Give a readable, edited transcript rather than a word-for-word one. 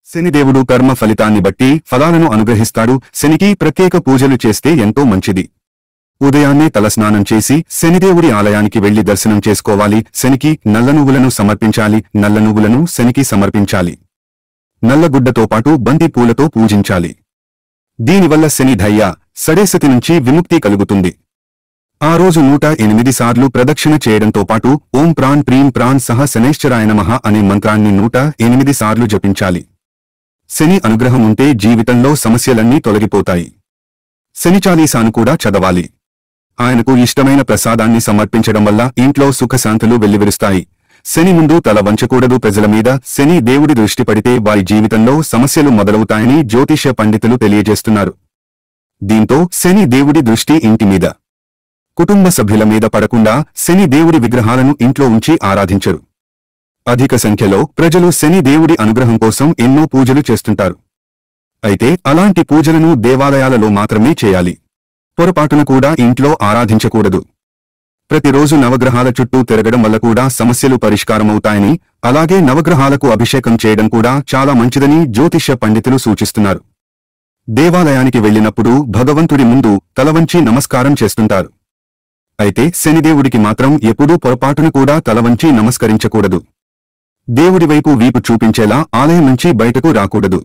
శనిదేవుడు కర్మ ఫలితాన్ని బట్టి ఫలాలను అనుగ్రహిస్తాడు. శనికి ప్రత్యేక పూజలు చేస్తే ఎంతో మంచిది. ఉదయాన్నే తలస్నానం చేసి శనిదేవుడి ఆలయానికి వెళ్లి దర్శనం చేసుకోవాలి. శనికి నల్ల నువ్వులను సమర్పించాలి. నల్ల నువ్వులను శనికి సమర్పించాలి. నల్లగుడ్డతో పాటు బంతి పూలతో పూజించాలి. దీనివల్ల శని దయ్య సడేసతి నుంచి విముక్తి కలుగుతుంది. ఆ రోజు 108 సార్లు ప్రదక్షిణ చేయడంతో పాటు ఓం ప్రాన్ ప్రీం ప్రాన్ సహ శనైశ్చరాయ నమః అనే మంత్రాన్ని 108 సార్లు జపించాలి. శని అనుగ్రహం ఉంటే జీవితంలో సమస్యలన్నీ తొలగిపోతాయి. శని చాలీసాను కూడా చదవాలి. ఆయనకు ఇష్టమైన ప్రసాదాన్ని సమర్పించడం వల్ల ఇంట్లో సుఖశాంతులు వెల్లివిరుస్తాయి. శని ముందు తల వంచకూడదు. ప్రజల మీద శని దేవుడి దృష్టి పడితే వారి జీవితంలో సమస్యలు మొదలవుతాయని జ్యోతిష్య పండితులు తెలియజేస్తున్నారు. దీంతో శని దేవుడి దృష్టి ఇంటి మీద, కుటుంబ సభ్యుల మీద పడకుండా శని దేవుడి విగ్రహాలను ఇంట్లో ఉంచి ఆరాధించరు. అధిక సంఖ్యలో ప్రజలు శని దేవుడి అనుగ్రహం కోసం ఎన్నో పూజలు చేస్తుంటారు. అయితే అలాంటి పూజలను దేవాలయాలలో మాత్రమే చేయాలి. పొరపాటున కూడా ఇంట్లో ఆరాధించకూడదు. ప్రతిరోజు నవగ్రహాల చుట్టూ తిరగడం వల్ల కూడా సమస్యలు పరిష్కారమవుతాయని, అలాగే నవగ్రహాలకు అభిషేకం చేయడం కూడా చాలా మంచిదని జ్యోతిష్య పండితులు సూచిస్తున్నారు. దేవాలయానికి వెళ్లినప్పుడు భగవంతుడి ముందు తలవంచి నమస్కారం చేస్తుంటారు. అయితే శనిదేవుడికి మాత్రం ఎప్పుడూ పొరపాటున కూడా తలవంచి నమస్కరించకూడదు. దేవుడివైపు వీపు చూపించేలా ఆలయం నుంచి బయటకు రాకూడదు.